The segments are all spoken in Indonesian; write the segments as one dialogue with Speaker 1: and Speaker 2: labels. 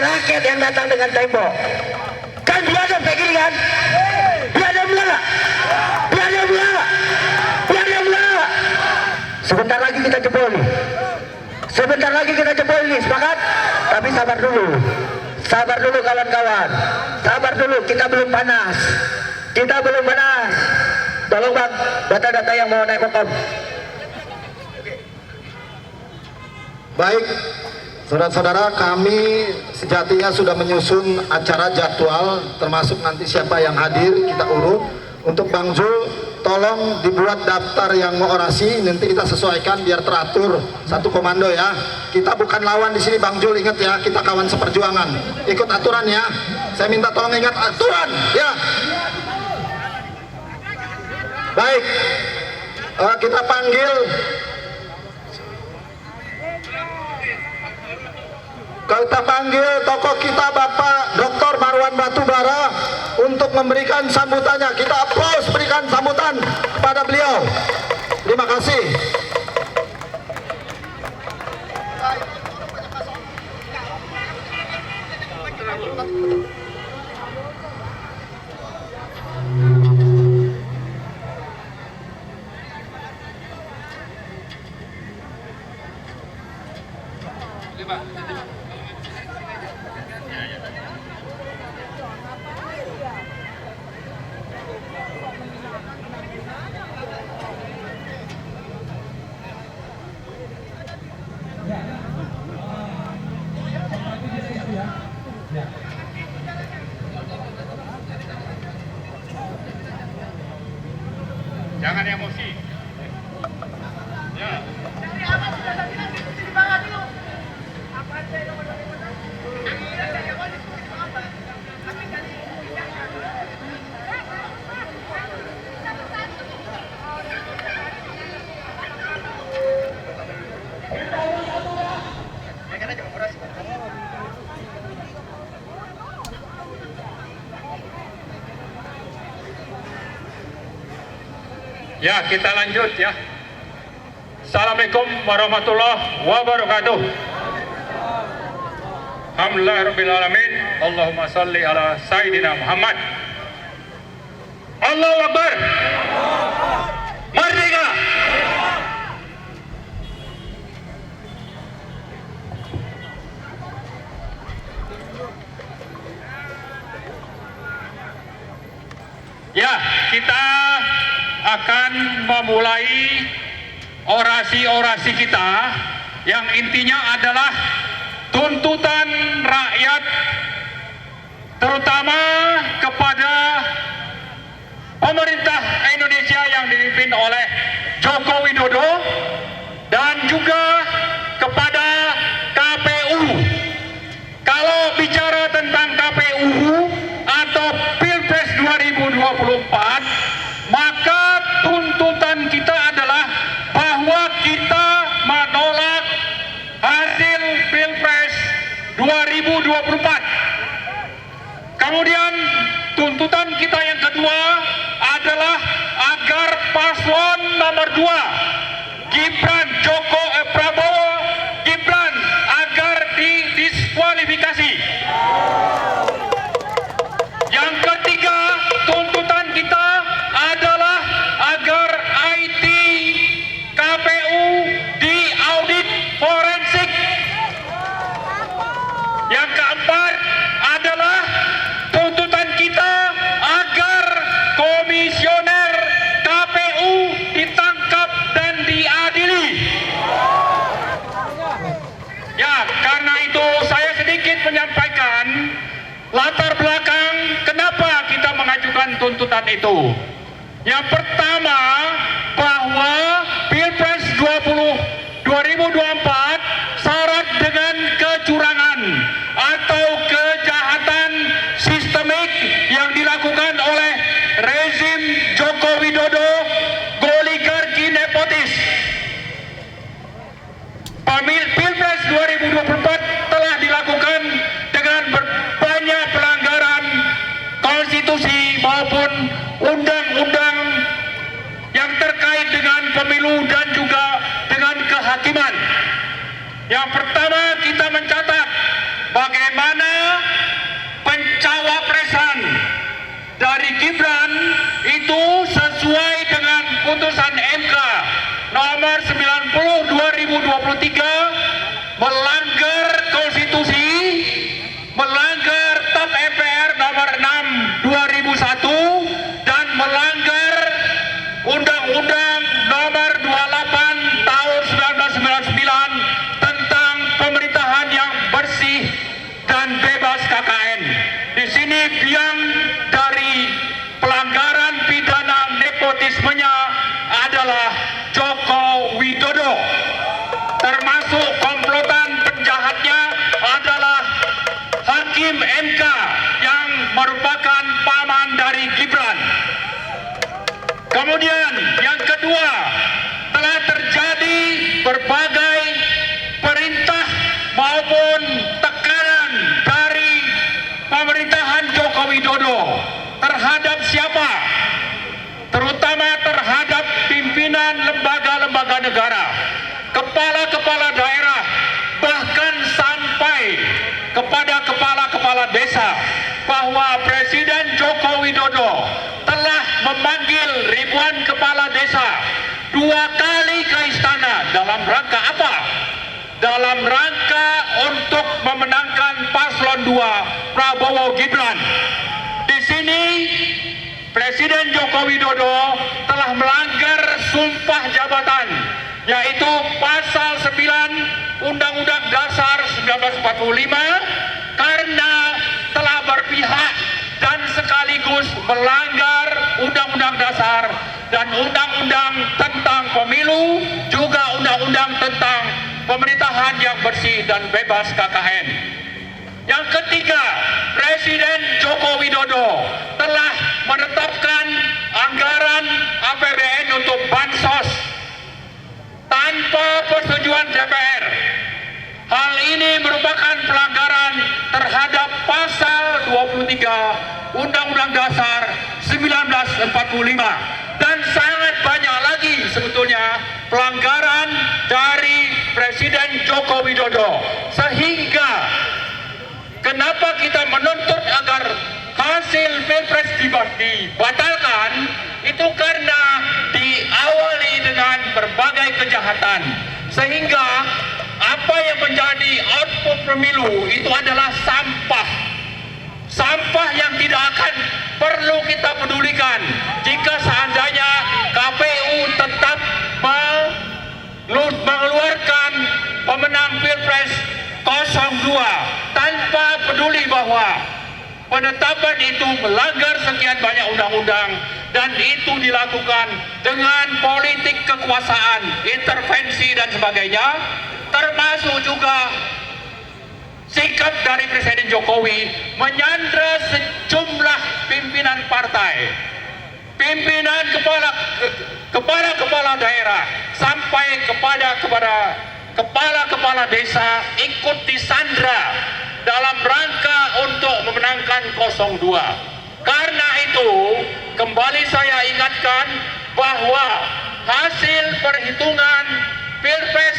Speaker 1: rakyat yang datang dengan tembok. Kan biadab kayak gini kan? Biadab nggak? Biadab nggak? Biadab nggak? Sebentar lagi kita jebol nih. Sebentar lagi kita jebol nih, sepakat? Tapi sabar dulu. Sabar dulu kawan-kawan. Sabar dulu, kita belum panas. Kita belum panas. Tolong bang, data-data yang mau naik kokom.
Speaker 2: Baik, saudara-saudara, kami sejatinya sudah menyusun acara jadwal, termasuk nanti siapa yang hadir kita urut. Untuk Bang Zul, tolong dibuat daftar yang mau orasi, nanti kita sesuaikan biar teratur satu komando ya. Kita bukan lawan di sini Bang Zul, ingat ya, kita kawan seperjuangan. Ikut aturan ya. Saya minta tolong ingat aturan ya. Baik, kita panggil tokoh kita Bapak Dr. Marwan Batubara untuk memberikan sambutannya. Kita aplaus, berikan sambutan kepada beliau. Terima kasih.
Speaker 3: Jangan emosi. Ya. Ya, kita lanjut ya. Assalamualaikum warahmatullahi wabarakatuh. Alhamdulillahirrahmanirrahim. Allahumma salli ala Sayyidina Muhammad. Allahu Akbar. Merdeka. Ya, kita akan memulai orasi-orasi kita yang intinya adalah tuntutan rakyat, terutama kepada pemerintah Indonesia yang dipimpin oleh Joko Widodo dan juga kepada KPU. Kalau bicara tentang KPU atau Pilpres 2024, maka tuntutan kita adalah bahwa kita menolak hasil Pilpres 2024. Kemudian tuntutan kita yang kedua adalah agar paslon nomor 2 Prabowo Gibran agar didiskualifikasi. Yang ketiga, tuntutan kita adalah agar IT KPU diaudit forensik. Yang keempat adalah tuntutan kita agar komisioner KPU ditangkap dan diadili. Ya, karena itu saya sedikit menyampaikan latar belakang kenapa kita mengajukan tuntutan itu. Yang pertama, bahwa Pilpres 2024 syarat dengan kecurangan atau kejahatan sistemik yang dilakukan oleh rezim Joko Widodo, oligarki nepotis. Pilpres 2024 telah dilakukan dengan banyak pelanggaran konstitusi maupun undang-undang yang terkait dengan pemilu dan juga dengan kehakiman. Yang pertama, kita mencatat bagaimana motif yang dari pelanggaran pidana nepotismenya adalah Joko Widodo, termasuk komplotan penjahatnya adalah Hakim MK yang merupakan paman dari Gibran. Kemudian yang kedua, telah terjadi berbagai perintah maupun tekanan dari pemerintahan Joko Widodo terhadap siapa? Terutama terhadap pimpinan lembaga-lembaga negara, kepala-kepala daerah, bahkan sampai kepada kepala-kepala desa, bahwa Presiden Joko Widodo telah memanggil ribuan kepala desa 2 kali ke istana. Dalam rangka apa? Dalam rangka untuk memenangkan paslon 2 Prabowo Gibran. Di sini Presiden Joko Widodo telah melanggar sumpah jabatan, yaitu pasal 9 Undang-Undang Dasar 1945, karena telah berpihak dan sekaligus melanggar Undang-Undang Dasar dan Undang-Undang tentang Pemilu, juga Undang-Undang tentang pemerintahan yang bersih dan bebas KKN. Yang ketiga, Presiden Joko Widodo telah menetapkan anggaran APBN untuk bansos tanpa persetujuan DPR. Hal ini merupakan pelanggaran terhadap pasal 23 Undang-Undang Dasar 1945, dan sangat banyak lagi sebetulnya pelanggaran dari Presiden Joko Widodo. Sehingga kenapa kita menuntut agar hasil Pilpres dibatalkan, itu karena diawali dengan berbagai kejahatan, sehingga apa yang menjadi output pemilu itu adalah sampah yang tidak akan perlu kita pedulikan jika seandainya KPU tetap mengeluarkan pemenang Pilpres 02 tanpa peduli bahwa penetapan itu melanggar sekian banyak undang-undang, dan itu dilakukan dengan politik kekuasaan, intervensi dan sebagainya, termasuk juga sikap dari Presiden Jokowi menyandra sejumlah pimpinan partai, pimpinan kepala daerah, sampai kepada kepala desa ikut disandra dalam rangka untuk memenangkan 02. Karena itu, kembali saya ingatkan bahwa hasil perhitungan Pilpres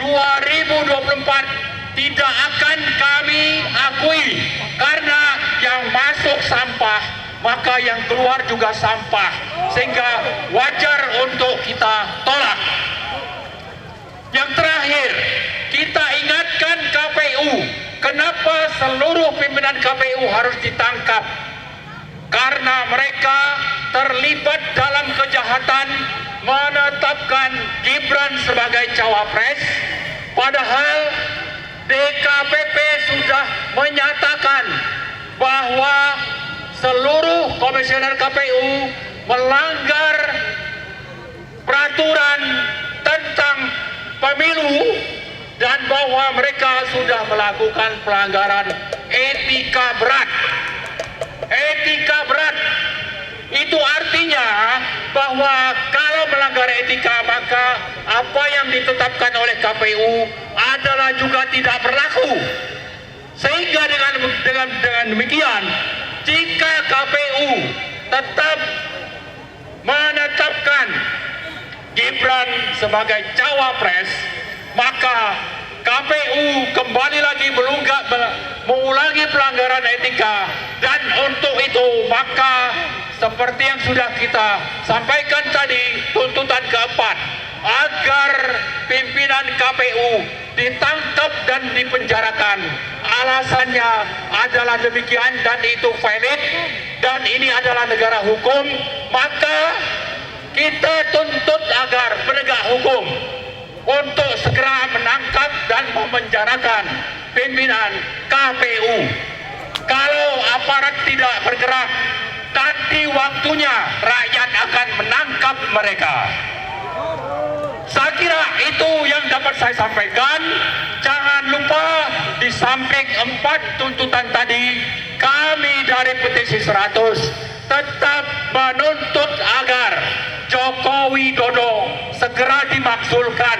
Speaker 3: 2024 tidak akan kami akui, karena yang masuk sampah, maka yang keluar juga sampah, sehingga wajar untuk kita tolak. Yang terakhir, kita ingatkan KPU, kenapa seluruh pimpinan KPU harus ditangkap? Karena mereka terlibat dalam kejahatan menetapkan Gibran sebagai cawapres, padahal DKPP sudah menyatakan bahwa seluruh komisioner KPU melanggar peraturan tentang pemilu, dan bahwa mereka sudah melakukan pelanggaran etika berat. Etika berat itu artinya bahwa kalau melanggar etika, maka apa yang ditetapkan oleh KPU adalah juga tidak berlaku. Sehingga dengan demikian, jika KPU tetap menetapkan Gibran sebagai cawapres, maka KPU kembali lagi mengulangi pelanggaran etika. Dan untuk itu, maka seperti yang sudah kita sampaikan tadi, tuntutan keempat, agar pimpinan KPU ditangkap dan dipenjarakan. Alasannya adalah demikian, dan itu valid, dan ini adalah negara hukum. Maka kita tuntut agar penegak hukum untuk segera menangkap dan memenjarakan pimpinan KPU. Kalau aparat rakyat tidak bergerak, nanti waktunya rakyat akan menangkap mereka. Saya kira itu yang dapat saya sampaikan. Jangan lupa di samping 4 tuntutan tadi, kami dari Petisi 100 tetap menuntut agar Joko Widodo segera dimakzulkan,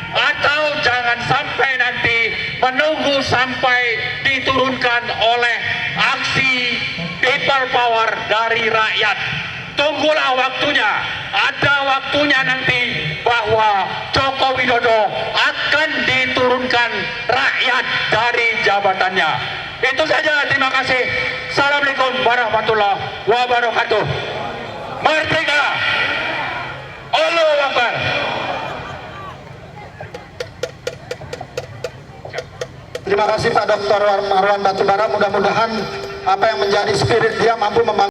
Speaker 3: atau jangan sampai nanti menunggu sampai diturunkan oleh aksi people power dari rakyat. Tunggulah waktunya, ada waktunya nanti bahwa Joko Widodo akan diturunkan rakyat dari jabatannya. Itu saja, terima kasih. Assalamualaikum warahmatullahi wabarakatuh. Merdeka! Allahu Akbar.
Speaker 2: Terima kasih Pak Dr. Marwan Batubara. Mudah-mudahan apa yang menjadi spirit dia mampu membangun